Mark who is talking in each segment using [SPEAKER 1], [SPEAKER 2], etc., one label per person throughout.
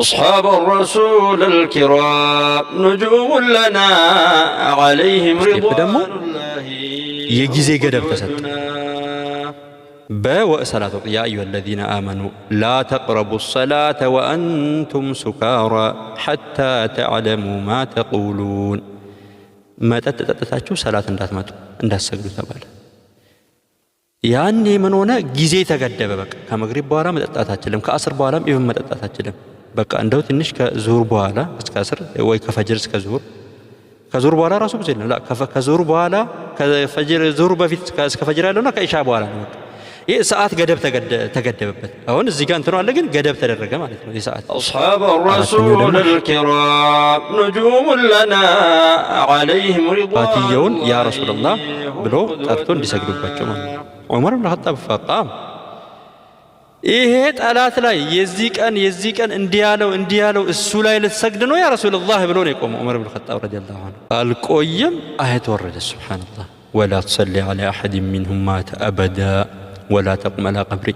[SPEAKER 1] أصحاب الرسول الكرام نجوم لنا عليهم رضوان الله
[SPEAKER 2] يجزي قدر تسد وصلاة يا أيها الذين آمنوا لا تقربوا الصلاة وأنتم سكارى حتى تعلموا ما تقولون ما تتتتاتشو صلاة اندات سجدوا تبالا يعني من هنا جزي تقدم بك كمغرب بوالا ما تتتاتشلم كأسر بوالا إيهم ما تتتاتشلم بك عندو تنش كزور بوالا كأسر وي كفجر كزور كزور بوالا راسو بزيلنا لا كزور بوالا كفجر زور بفيت كفجر لنا كإشاء بوالا ይህ ሰዓት ገደብ ተገደበበት አሁን እዚህ ጋር እንትኑ አለ ግን ገደብ ተደረገ ማለት ነው የሰዓት
[SPEAKER 1] أصحاب الرسول الكرام نجوم لنا عليهم رضوان
[SPEAKER 2] ባትየውን ያ ረሱላህ ብሎ ጠርቶ እንዲሰግዱባቸው ማለት ነው ዑመር ኢብኑ ኸጣብ ፈቃም ይሄ ጠላት ላይ የዚህ ቀን እንዲያለው እሱ ላይ ልትሰግድ ነው ያ ረሱላህ ብሎ ነው የቆመው ዑመር ኢብኑ ኸጣብ ረዲየላሁ ዐንሁ አልቆየም አየት ወረደ ሱብሃንአላህ ولا تصلي على أحد منهم مات أبدا ولا تقم على قبري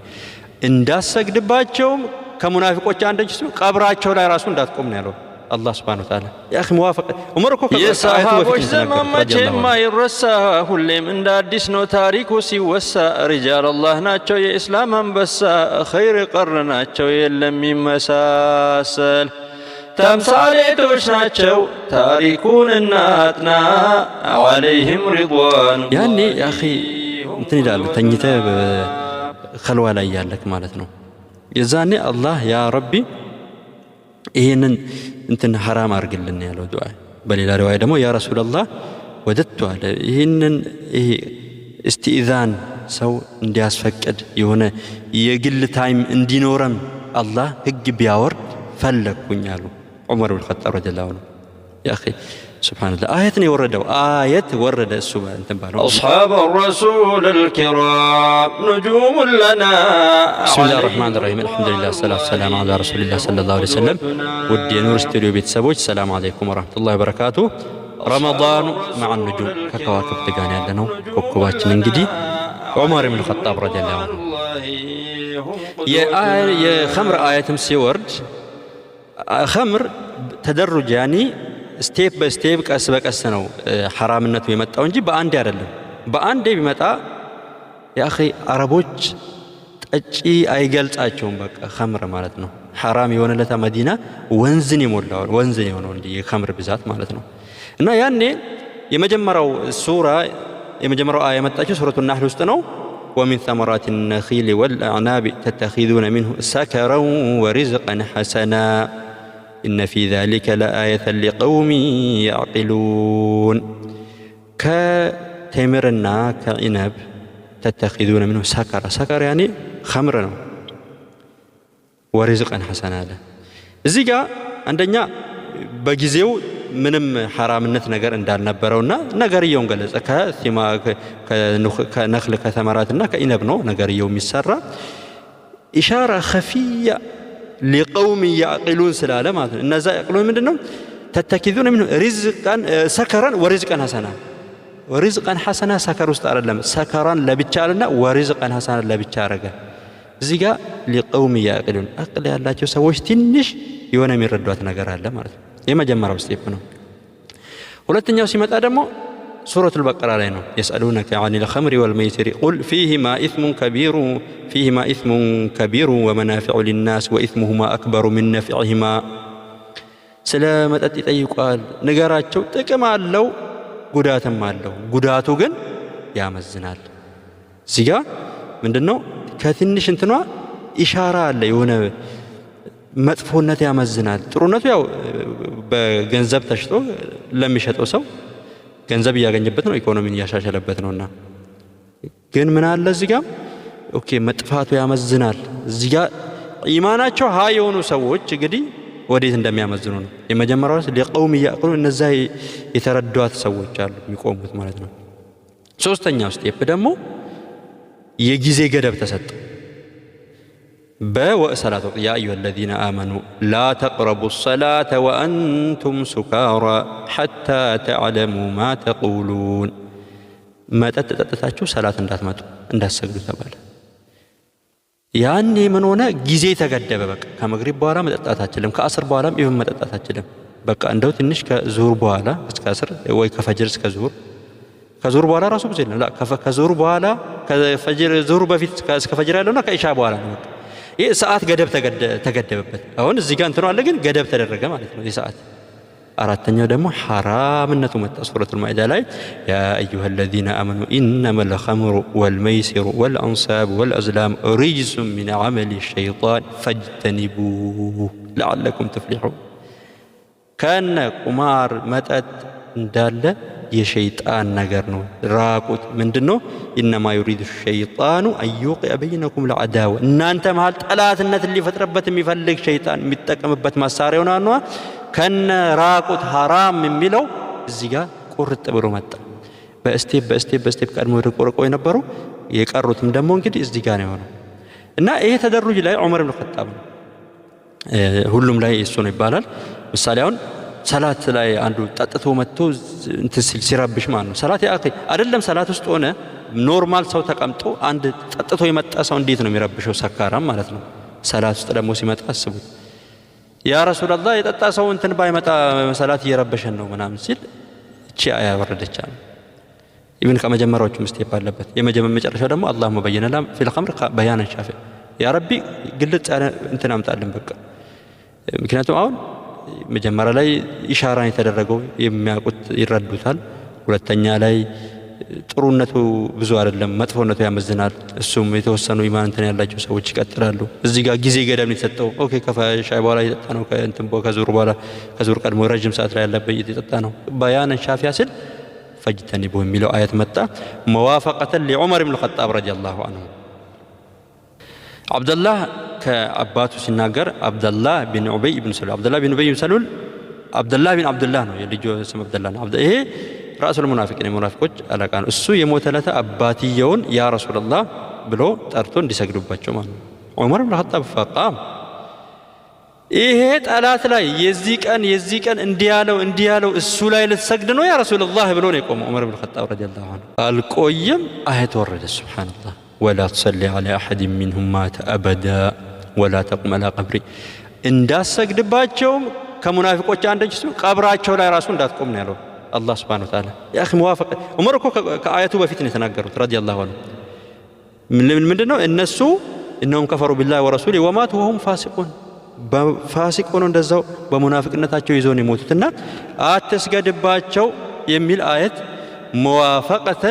[SPEAKER 2] እንዳሰግድባቸውም ከሙናፊቆች አንደኞች ቀብራቸው ላይ ራሱ እንዳትቆም ነው ያለው الله سبحانه وتعالى يا أخي موافق عمر እኮ
[SPEAKER 1] የሰሃቦች ዘመን መቼም አይረሳ ሁሌም እንደ አዲስ ነው ታሪኩ ሲወሳ ሪጃል አላህ ናቸው የእስላም አንበሳ ኸይር ቀርናቸው የለም ይመሳሰል ተምሳሌቶች ናቸው ታሪኩን እናጥና عليهم رضوان
[SPEAKER 2] ያኔ يا أخي እንትን ይላል ተኝተህ በኸልዋ ላይ ያለክ ማለት ነው የዛኔ አላህ ያ ረቢ ይሄንን እንትን ሐራም አርግልን ያለው ዱዓ በሌላ ሪዋያ ደግሞ ያ ረሱላህ ወደቱ አለ ይሄንን እስቲኢዛን ሰው እንዲያስፈቅድ የሆነ የግል ታይም እንዲኖረም አላህ ህግ ቢያወርድ ፈለኩኝ አሉ ዑመር ኢብኑ ኸጣብ ረዲየላሁ ዐንሁ ያ أخي سبحان الله آية وردوا آية ورد السبع
[SPEAKER 1] أصحاب الرسول الكرام نجوم لنا
[SPEAKER 2] بسم الله الرحمن الرحيم الحمد لله والصلاة والسلام على رسول الله صلى الله عليه وسلم ودي نور استوديو بيت سبوج السلام عليكم ورحمة الله وبركاته رمضان مع النجوم ككواكب تقاني عندنا كوكبات ننجدي عمر بن الخطاب رضي الله عنه يا خمر آية مسيورد خمر تدرج يعني ስቴፕ በስቴፕ ቀስ በቀስ ነው ሐራምነቱ የመጣው እንጂ በአንድ አይደለም በአንድ ቢመጣ ያ اخي አረቦች ጠጪ አይገልጻቸውም በቃ ኸምር ማለት ነው ሐራም የሆነለታ መዲና ወንዝን የሆነው እንጂ የኸምር ብዛት ማለት ነው እና ያኔ የመጀመሪያው ሱራ የመጀመሪያው አያ የመጣችው ሱረቱ النحل ውስጥ ነው ومن ثمرات النخيل والأعناب تتخذون منه سكرا ورزقا حسنا إن في ذلك لآية لقوم يعقلون كتمرنا كعنب تتخذون منه سكر يعني خمرنا ورزقا حسنا له زيجا عندنا بجزيو منم حرامነት ነገር እንዳልነበረውና ነገርየውን ገለጸ ከነخل ከثمراتና ከعنب ነው ነገርየው የሚሰራ ኢሻራ خفية لقوم يعقلون سلالة ما الناس يعقلون من دونهم تتخذون منه رزقا سكرا ورزقا حسنا سكر استعار لهم سكرا لبتشارنا ورزقا حسنا لبتشارجا زيجا لقوم يعقلون أقل الله جو سويش تنش يوانا من ردوات نجار الله مالت يما جمرة بستيفنو ولا تنجاو سمات آدمو سورة البقرة علينا يسألونك عن الخمر والميسر قل فيهما إثم كبير ومنافع للناس وإثمهما أكبر من نفعهما سلامة أتي قال نجاراتشو تكما لو قداتا ما لو قداتو جن يا مزنال زيجا من دنو كثنش انتنوا إشارة ليونا مدفونة يا مزنال ترونتو ياو بجنزب تشتو لم يشتو سو ገንዘብ ያገኘበት ነው ኢኮኖሚን ያሻሻለበት ነውና ግን ምን አለ እዚህ ጋር ኦኬ መጥፋቱ ያመዝናል እዚህ ጋር ኢማናቸው ሃይ የሆኑ ሰዎች እንግዲህ ወዴት እንደሚያመዝኑ ነው የመጀመሪያው ለቀውም ያቀሉ እነዛ የተረዷት ሰዎች አሉ የሚቆሙት ማለት ነው ሶስተኛው ስቴፕ ደግሞ የጊዜ ገደብ ተሰጠ بوصلاة يا أيها الذين آمنوا لا تقربوا الصلاة وأنتم سكارى حتى تعلموا ما تقولون ما تتتاتشو صلاة እንዳትመጡ እንዳትሰግዱ ተባለ ያኔ ምን ሆነ ጊዜ ተገደበ በቃ ከመግሪብ በኋላ መጠጣት አትችልም ከአስር በኋላም ኢቭን መጠጣት አትችልም በቃ እንደው ትንሽ ከዙሁር በኋላ እስከ አስር ወይ ከፈጅር እስከ ዙሁር ከዙሁር በኋላ ራሱ ብዙ የለም ከዙሁር በኋላ ከፈጅር ዙሁር በፊት እስከ ፈጅር ያለውና ከኢሻ በኋላ ነው በቃ ይሄ ሰዓት ገደብ ተገደበበት አሁን እዚህ ጋር እንትኑ አለ ግን ገደብ ተደረገ ማለት ነው የሰዓት አራተኛው ደግሞ ሐራምነቱ መጣ ሱረቱል ማኢዳ ላይ ያ አዩሃ الذين آمنوا إنما الخمر والميسر والأنصاب والأزلام رجس من عمل الشيطان فاجتنبوه لعلكم تفلحون كان قمار متأت እንዳለ የሸይጣን ነገር ነው ራቁት ምንድነው انما يريد الشيطان ان يوقع بينكم العداوه እናንተ መሃል ጠላትነትን ሊፈጥርበት የሚፈልግ ሸይጣን የሚጠቀምበት መሳሪያው ነው ከነ ራቁት ሐራም የሚለው እዚህ ጋር ቁርጥ ብሎ መጣ በስቴፕ ቀድሞ ወደቆርቆ የነበሩ የቀሩትም ደግሞ እንግዲህ እዚህ ጋር ነው የሆነው እና ይሄ ተደሩጅ ላይ ዑመር ኢብኑ ኸጣብ ሁሉም ላይ እሱ ነው ይባላል ምሳሌ አሁን ሰላት ላይ አንዱ ጠጥቶ መጥቶ እንትን ሲረብሽ ማለት ነው ሰላት ያኺ አይደለም ሰላት ውስጥ ሆነ ኖርማል ሰው ተቀምጦ አንድ ጠጥቶ የመጣ ሰው እንዴት ነው የሚረብሸው ሰካራም ማለት ነው ሰላት ውስጥ ደግሞ ሲመጣ አስቡት ያ ረሱላህ የጠጣ ሰው እንትን ባይመጣ ሰላት እየረበሸን ነው ምናምን ሲል እቺ አያ ወረደቻል ኢብን ከመጀመሪያዎቹ ምስቴፕ አለበት የመጨረሻው ደግሞ አላሁመ በየነና ፊል ኸምር በያነ ሻፊ ያ ረቢ ግልጽ እንትን አምጣልን በቃ ምክንያቱም አሁን መጀመሪያ ላይ ኢሻራ የተደረገው የሚያውቁት ይረዱታል ሁለተኛ ላይ ጥሩነቱ ብዙ አይደለም መጥፎነቱ ያመዝናል እሱም የተወሰኑ ኢማን እንትን ያላቸው ሰዎች ይቀጥላሉ እዚህ ጋር ጊዜ ገደብ የተሰጠው ኦኬ ከሻይ በኋላ የጠጣ ነው ከእንትን ከዙር በኋላ ከዙር ቀድሞ ረጅም ሰዓት ላይ ያለበት የጠጣ ነው በያን ሻፊያ ሲል ፈጅተኒቡ የሚለው አያት መጣ መዋፈቀተን ለዑመር ኢብኑ ኸጣብ ረዲየላሁ ዐንሁ አብደላህ ከአባቱ ሲናገር አብደላህ ቢን ኡበይ ኢብኑ ሰሉል አብደላህ ቢን ኡበይ ኢብኑ ሰሉል አብደላህ ቢን አብደላህ ነው የልጁ ስም አብደላህ ነው ይሄ ራሱል ሙናፊቂን ሙናፊቆች አለቃ ነው እሱ የሞተለታ አባትየውን ያ ረሱላህ ብሎ ጠርቶ እንዲሰግዱባቸው ማለት ነው ዑመር ኢብኑ ኸጣብ ፈቃም ይሄ ጠላት ላይ የዚህ ቀን እንዲያለው እሱ ላይ ልትሰግድ ነው ያ ረሱላህ ብሎ ነው የቆመው ዑመር ኢብኑ ኸጣብ ረዲየላሁ ዐንሁ አልቆየም አያት ወረደ ሱብሃንአላህ ولا تصلي على أحد منهم مات أبدا ولا تقم على قبري እንዳሰግድባቸው ከሙናፊቆች አንደኛው ቀብራቸው ላይ ራሱ እንዳትቆም ነው ያለው الله سبحانه وتعالى يا أخي موافق عمر እኮ ከአያቱ በፊት ነው የተናገሩት رضي الله عنه ምንድነው እነሱ انهم كفروا بالله ورسوله وماتوا وهم فاسقون ፋሲቆን እንደዛው በሙናፊቅነታቸው ይዘው ነው የሞቱትና አትስገድባቸው የሚል አያት موافقة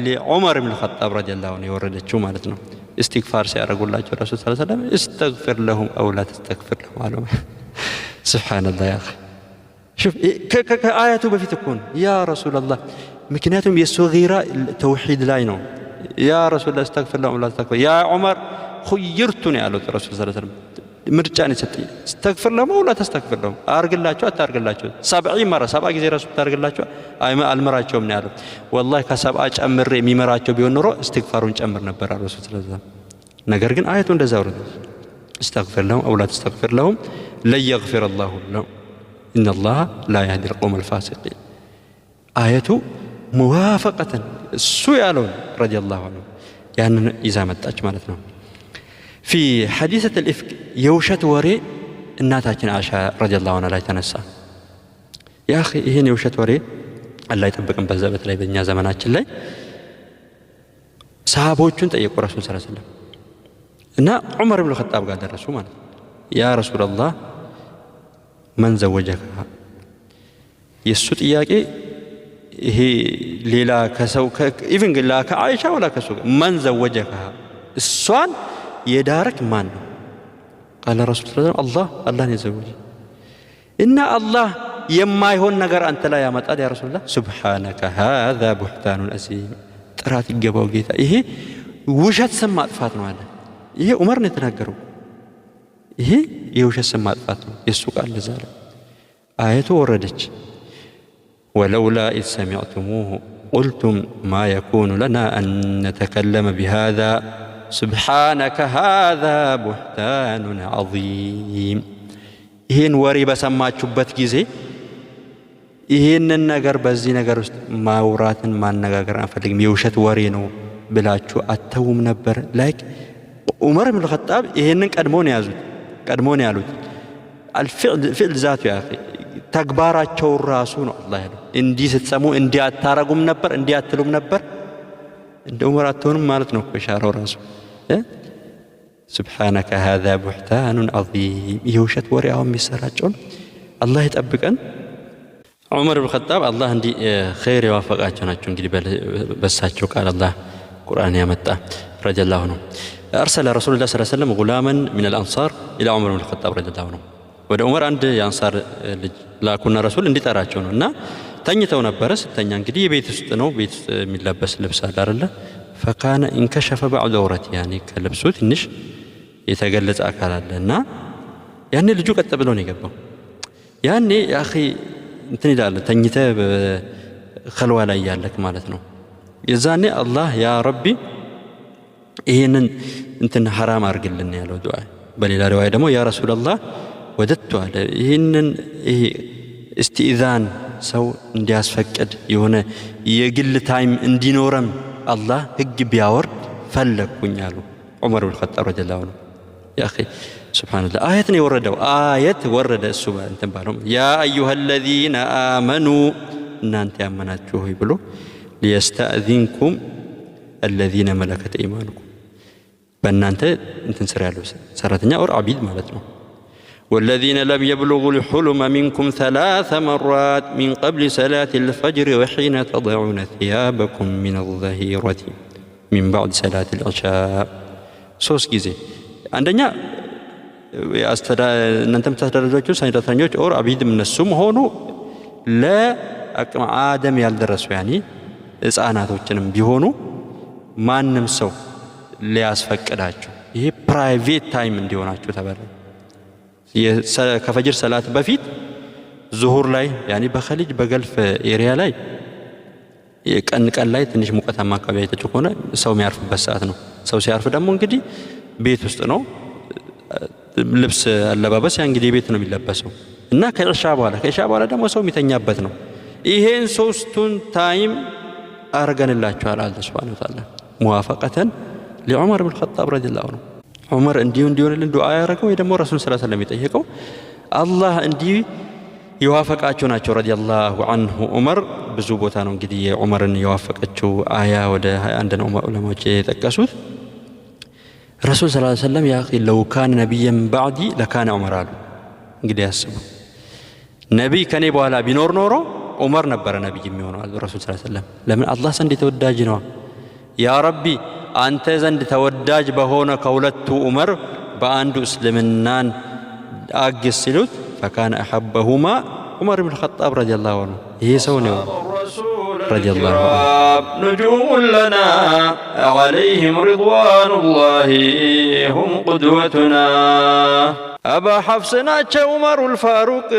[SPEAKER 2] لعمر بن الخطاب رضي الله عنه يوردتشو مالتنا استغفار سيارغولاچو رسول صلى الله عليه وسلم استغفر لهم او لا تستغفر لهم علوم سبحان الله يا اخي شوف كآياته بفيت تكون يا رسول الله مكنياتهم يسغيرا توحيد لا ينو يا رسول الله استغفر لهم ولا تستغفر يا عمر خيرتني على الرسول صلى الله عليه وسلم ምርጫን ሰጠኝ استغفر لهم ولا تستغفر لهم አርግላቸው አታርግላቸው 70 መራ 70 ጊዜ ረሱል ታርግላቸው አልመራቸውም ነው ያለው والله ከ70 ጨምር የሚመራቸው ቢሆን ኖሮ استغفارون ጨምር ነበር ረሱል ስለዚህ ነገር ግን አያቱ እንደዛ ወረደ استغفر لهم او لا تستغفر لهم لا يغفر الله لهم ان الله لا يهدي القوم الفاسقين አያቱ موافقة እሱ ያለው رضي الله عنه ያንን ይዛ መጣች ማለት ነው في حديثة الإفك يوشت وري الناتاكين عائشة رضي الله عنها لا يتنسى يا أخي هنا يوشت وري الله يطبقن بزابت لي بنيا زمانات اللي صحابوچون ጠየቁ رسول صلى الله عليه وسلم እና عمر بن الخطاب ጋር ደረሱ ማለት يا رسول الله من زوجك የሱ ጥያቄ ይሄ ሌላ ከሰው ኢቭን ላ ከአይሻ ወላ ከሱ من زوجك እሷን يدارك مان قال رسول الله الله يزوج إن الله يما يهون نجر أنت لا يا متى يا رسول الله سبحانك هذا بهتان أسيم ترات الجبا وجيتا إيه وجهت سماء فاتنو هذا إيه عمر نتناقروا إيه وجهت سماء فاتنو يسوق على زال آية وردت ولولا إذ سمعتموه قلتم ما يكون لنا أن نتكلم بهذا سبحانك هذا بهتان عظيم ይሄን ወሬ በሰማችሁበት ጊዜ ይሄንን ነገር በዚህ ነገር ውስጥ ማውራትን ማነጋገር አንፈልግም የውሸት ወሬ ነው ብላችሁ አተውም ነበር ላይክ ዑመር ብን ኸጣብ ይሄንን ቀድሞን ያዙት ቀድሞን ያሉት الفعل ذاته يا أخي ተግባራቸው ራሱ ነው አላህ ያለው እንዲህ ስትሰሙ እንዲህ አታረጉም ነበር እንዲህ አትሉም ነበር እንደ ዑመር አትሆንም ማለት ነው ኢሻራው ራሱ سبحانك هذا بهتان عظيم يوشت وريهم የሚሰራጨው አላህ ይጠብቀን ዑመር ብን ኸጣብ አላህ እንዲህ ኸይር ያወፈቃቸው ናቸው እንግዲህ በሳቸው ቃል አላህ ቁርአን ያመጣ رضي الله عنه أرسل رسول الله صلى الله عليه وسلم غلاما من الأنصار إلى عمر بن الخطاب رضي الله عنه ወደ ዑመር አንድ የአንሳር ልጅ ላኩና ረሱል እንዲጠራቸው ነው እና ተኝተው ነበር ስተኛ እንግዲህ ቤት ውስጥ ነው ቤት የሚለበስ ልብስ አለ አይደለ فكان انكشف بعض عورته يعني ከልብሱ ትንሽ የተገለጸ አካል አለና ያኔ ልጁ ቀጥ ብሎ ነው የገባው ያኔ ያ اخي እንትን ይላል ተኝተ ኸልዋ ላይ ያለክ ማለት ነው የዛኔ አላህ ያ ረቢ ይሄንን እንትን حرام አርግልን ያለው ዱዓ በሌላ ሪዋያ ደግሞ ያ ረሱላህ ወደቱ አለ ይሄንን استئذان ሰው እንዲያስፈቅድ የሆነ የግል ታይም እንዲኖረም አላህ ህግ ቢያወርድ ፈለኩኝ አሉ ዑመር ብን ኸጣብ ረዲየላሁ ዐንሁ يا اخي سبحان الله آية يوردوا آية ورد السبع انتم بالهم يا أيها الذين آمنوا إن أنت آمنتوه يبلو ليستأذنكم الذين ملكت إيمانكم بأن أنت سرالو سرتنا أور عبيد مالتنا والذين لم يبلغوا الحلم منكم 3 مرات من قبل صلاة الفجر وحين تضعون ثيابكم من الظهيرة من بعد صلاة العشاء ሶስት ጊዜ አንደኛ እናንተም ተደረጃችሁ ሳይዳተኞች ኦር አቢድም እነሱም ሆኑ ለአቅመ አደም ያልደረሱ ያኒ ህፃናቶችንም ቢሆኑ ማንም ሰው ሊያስፈቅዳቸው ይሄ ፕራይቬት ታይም እንዲሆናችሁ ተባለ ከፈጅር ሰላት በፊት ዙሁር ላይ ያኒ በኸሊጅ በገልፍ ኤሪያ ላይ ቀን ላይ ትንሽ ሙቀታማ አካባቢ አይታችሁ ከሆነ ሰው የሚያርፍበት ሰዓት ነው ሰው ሲያርፍ ደግሞ እንግዲህ ቤት ውስጥ ነው ልብስ አለባበስ ያ እንግዲህ ቤት ነው የሚለበሰው እና ከኢሻ በኋላ ደግሞ ሰው የሚተኛበት ነው ይሄን ሶስቱን ታይም አርገንላችኋል አላህ Subhanahu Wa Ta'ala ሙዋፈቀተን ለዑመር ብን ኸጣብ ረዲየላሁ ዐንሁ ዑመር እንዲሆንልን ዱዓ ያደረገው ወይ ደግሞ ረሱል ሰለላሁ ዐለይሂ ወሰለም የጠየቀው አላህ እንዲህ የዋፈቃቸው ናቸው ረዲየላሁ ዐንሁ ዑመር ብዙ ቦታ ነው እንግዲህ የዑመርን የዋፈቀችው አያ ወደ 21 ነው ዑለማዎች የጠቀሱት ረሱል ሰለላሁ ዐለይሂ ወሰለም ያ اخي لو كان نبيا بعدي لكان عمر አሉ እንግዲህ ያስቡ ነብይ ከኔ በኋላ ቢኖር ኖሮ ዑመር ነበር ነብይ የሚሆነው አሉ ረሱል ሰለላሁ ዐለይሂ ወሰለም ለምን አላህ ዘንድ ተወዳጅ ነው ያ ረቢ አንተ ዘንድ ተወዳጅ በሆነ ከሁለቱ ዑመር በአንዱ እስልምናን አግስ ሲሉት فكان احبهما عمر بن الخطاب رضي الله عنه هي سوني رضي الله عنه
[SPEAKER 1] نجوم لنا عليهم رضوان الله هم قدوتنا أبا حفصنا عمر الفاروق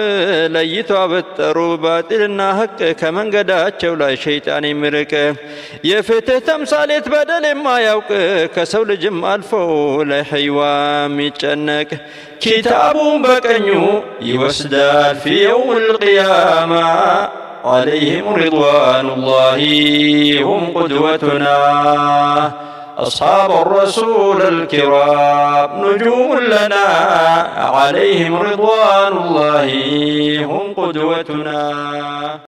[SPEAKER 1] ليتو أبتروا باطلنا حق كمن قداتشو لا شيطان مرك يفتح تمثالت بدل ما يوق كسول جمال فو لا حيوان ميتشنك كتاب بكنيو يوسدال في يوم القيامة عليهم رضوان الله هم قدوتنا أصحاب الرسول الكرام نجوم لنا عليهم رضوان الله هم قدوتنا